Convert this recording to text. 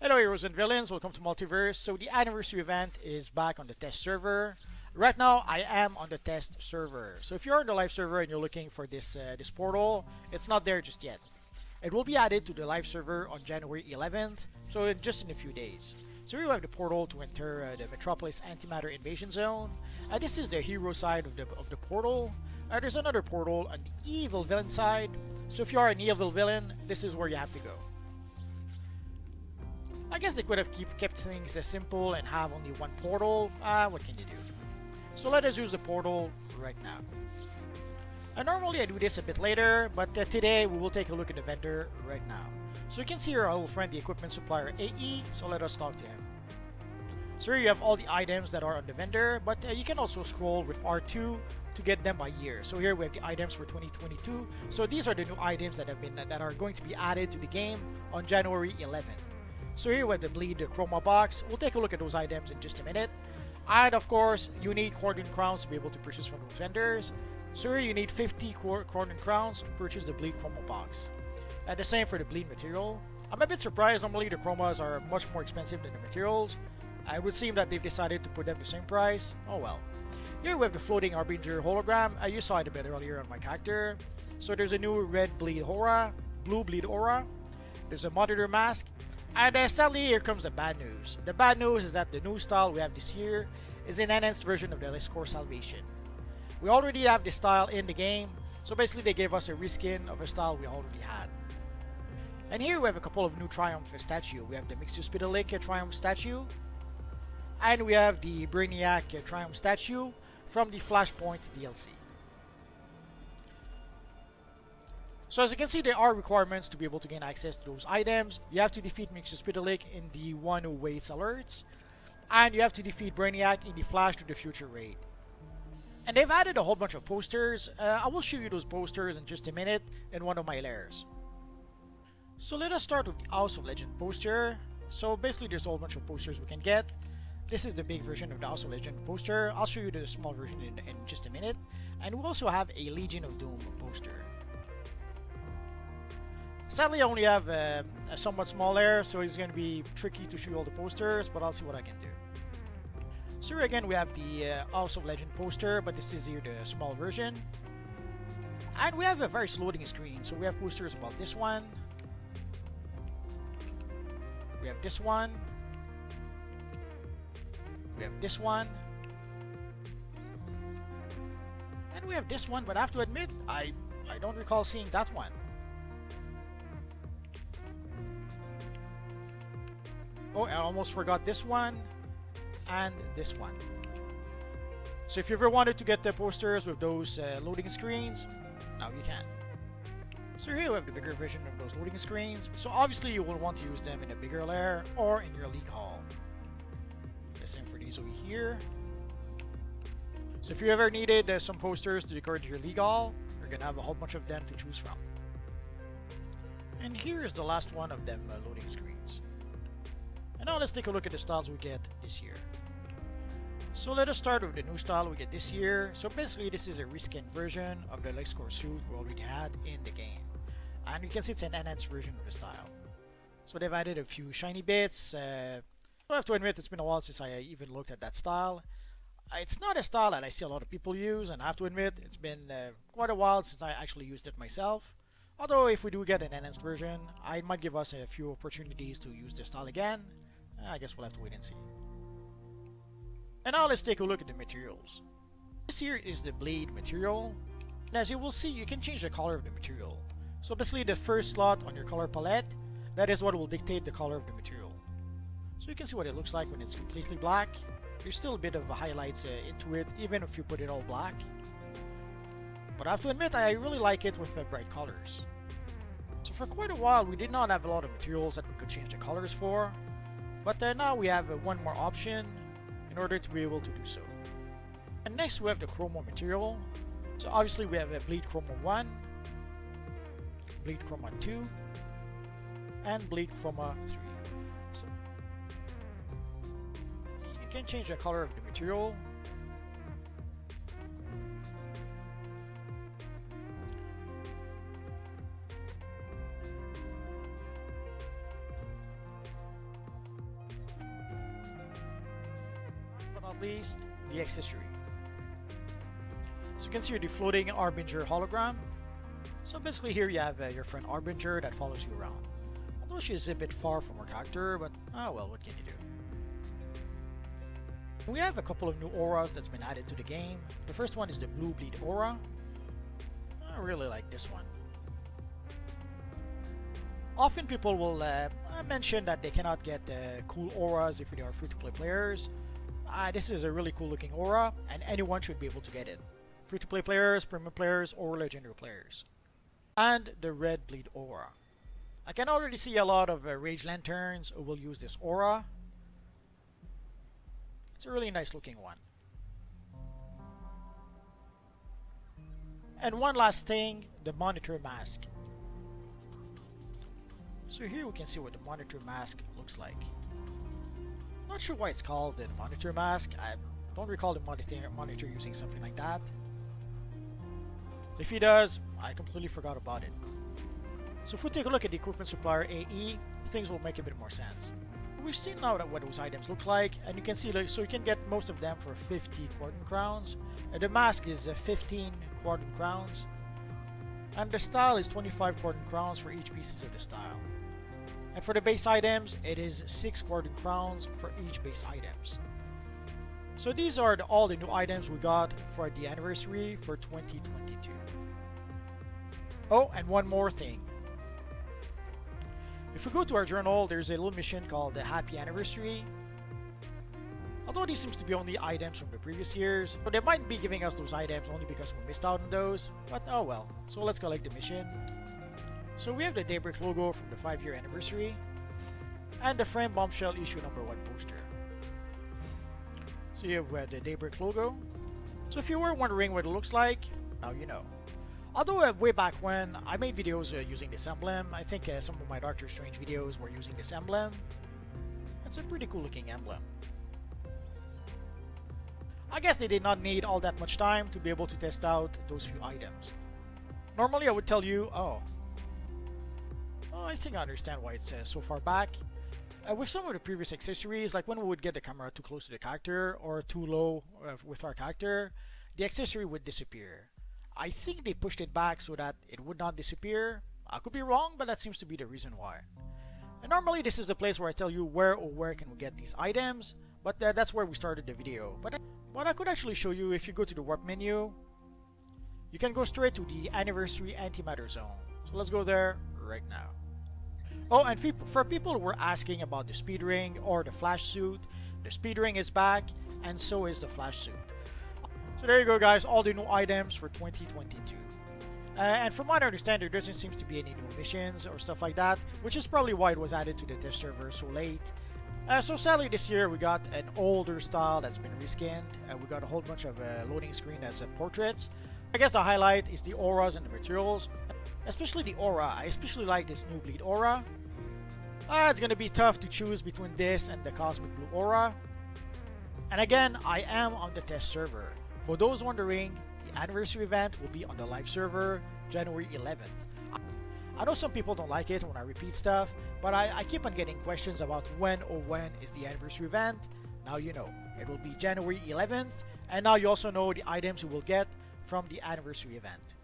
Hello heroes and villains, welcome to Multiverse. So the anniversary event is back on the test server. Right now I am on the test server. So if you're on the live server and you're looking for this portal, it's not there just yet. It will be added to the live server on January 11th, so just in a few days. So here we have the portal to enter the Metropolis Antimatter Invasion Zone. This is the hero side of the portal. There's another portal on the evil villain side. So if you are an evil villain, this is where you have to go. I guess they could have kept things simple and have only one portal. What can you do? So let us use the portal right now. Normally I do this a bit later, but today we will take a look at the vendor right now. So you can see here our old friend, the equipment supplier AE, so let us talk to him. So here you have all the items that are on the vendor, but you can also scroll with R2 to get them by year. So here we have the items for 2022. So these are the new items that are going to be added to the game on January 11th. So here we have the Bleed Chroma box. We'll take a look at those items in just a minute. And of course, you need Coordinate Crowns to be able to purchase from those vendors. So here you need 50 Coordinate Crowns to purchase the Bleed Chroma box. The same for the Bleed material. I'm a bit surprised, normally the Chromas are much more expensive than the materials. It would seem that they've decided to put them the same price. Oh well. Here we have the Floating Harbinger hologram. You saw it a bit earlier on my character. So there's a new red Bleed Aura, blue Bleed Aura. There's a Monitor Mask. And sadly, here comes the bad news. The bad news is that the new style we have this year is an enhanced version of the Lescore Salvation. We already have this style in the game, so basically they gave us a reskin of a style we already had. And here we have a couple of new Triumph statue. We have the Mixospitalic Triumph statue, and we have the Brainiac Triumph statue from the Flashpoint DLC. So as you can see, there are requirements to be able to gain access to those items. You have to defeat Mixospitalic in the One Who Waits alerts, and you have to defeat Brainiac in the Flash to the Future raid. And they've added a whole bunch of posters. I will show you those posters in just a minute in one of my lairs. So let us start with the House of Legend poster. So basically there's a whole bunch of posters we can get. This is the big version of the House of Legend poster. I'll show you the small version in just a minute. And we also have a Legion of Doom poster. Sadly, I only have a somewhat small lair, so it's going to be tricky to show you all the posters, but I'll see what I can do. So here again we have the House of Legend poster, but this is here the small version. And we have a very loading screen, so we have posters about this one. We have this one. We have this one. And we have this one, but I have to admit, I don't recall seeing that one. Oh, I almost forgot this one and this one. So if you ever wanted to get the posters with those loading screens, now you can. So here we have the bigger version of those loading screens. So obviously you will want to use them in a bigger lair or in your league hall. The same for these over here. So if you ever needed some posters to decorate your league hall, you're gonna have a whole bunch of them to choose from. And here is the last one of them loading screens. And now let's take a look at the styles we get this year. So let us start with the new style we get this year. So basically this is a reskinned version of the Lescore suit we already had in the game. And you can see it's an enhanced version of the style. So they've added a few shiny bits. I have to admit it's been a while since I even looked at that style. It's not a style that I see a lot of people use, and I have to admit it's been quite a while since I actually used it myself. Although if we do get an enhanced version, it might give us a few opportunities to use the style again. I guess we'll have to wait and see. And now let's take a look at the materials. This here is the blade material. And as you will see, you can change the color of the material. So basically the first slot on your color palette, that is what will dictate the color of the material. So you can see what it looks like when it's completely black. There's still a bit of highlights into it, even if you put it all black. But I have to admit, I really like it with bright colors. So for quite a while, we did not have a lot of materials that we could change the colors for. But now we have one more option in order to be able to do so. And next we have the Chroma material. So obviously we have a Bleed Chroma 1, Bleed Chroma 2, and Bleed Chroma 3. So you can change the color of the material. not least, the accessory. So you can see the floating Harbinger hologram. So basically here you have your friend Harbinger that follows you around. Although she is a bit far from her character, but oh well, what can you do? We have a couple of new auras that's been added to the game. The first one is the Blue Bleed aura. I really like this one. Often people will mention that they cannot get cool auras if they are free-to-play players. This is a really cool looking aura, and anyone should be able to get it. Free-to-play players, premium players, or legendary players. And the Red Bleed aura. I can already see a lot of Rage Lanterns who will use this aura. It's a really nice looking one. And one last thing, the Monitor Mask. So here we can see what the Monitor Mask looks like. Not sure why it's called the Monitor Mask. I don't recall the monitor using something like that. If he does, I completely forgot about it. So if we take a look at the Equipment Supplier AE, things will make a bit more sense. We've seen now what those items look like, and you can see, so you can get most of them for 50 Quarton Crowns. And the mask is 15 Quarton Crowns. And the style is 25 Quarton Crowns for each piece of the style. And for the base items, it is 6 Quarton Crowns for each base items. So these are all the new items we got for the anniversary for 2022. Oh, and one more thing. If we go to our journal, there's a little mission called the Happy Anniversary. Although these seems to be only items from the previous years, but they might be giving us those items only because we missed out on those, but oh well. So let's collect the mission. So we have the Daybreak logo from the 5-year anniversary, and the Frame Bombshell issue number 1 poster. So you have the Daybreak logo. So if you were wondering what it looks like, now you know. Although way back when, I made videos using this emblem. I think some of my Doctor Strange videos were using this emblem. It's a pretty cool looking emblem. I guess they did not need all that much time to be able to test out those few items. Normally I would tell you, oh I think I understand why it's so far back. With some of the previous accessories, like when we would get the camera too close to the character or too low with our character, the accessory would disappear. I think they pushed it back so that it would not disappear. I could be wrong, but that seems to be the reason why. And normally this is the place where I tell you where can we get these items, but that's where we started the video. But I could actually show you. If you go to the warp menu, you can go straight to the Anniversary Antimatter Zone. So let's go there right now. Oh, and for people who were asking about the speed ring or the flash suit, the speed ring is back, and so is the flash suit. So there you go, guys, all the new items for 2022. And from what I understand, there doesn't seem to be any new missions or stuff like that, which is probably why it was added to the test server so late. So sadly this year we got an older style that's been reskinned. We got a whole bunch of loading screen as portraits. I guess the highlight is the auras and the materials, especially the aura. I especially like this new Bleed aura. It's going to be tough to choose between this and the Cosmic Blue aura. And again, I am on the test server. For those wondering, the anniversary event will be on the live server January 11th. I know some people don't like it when I repeat stuff, but I keep on getting questions about when is the anniversary event. Now you know. It will be January 11th, and now you also know the items you will get from the anniversary event.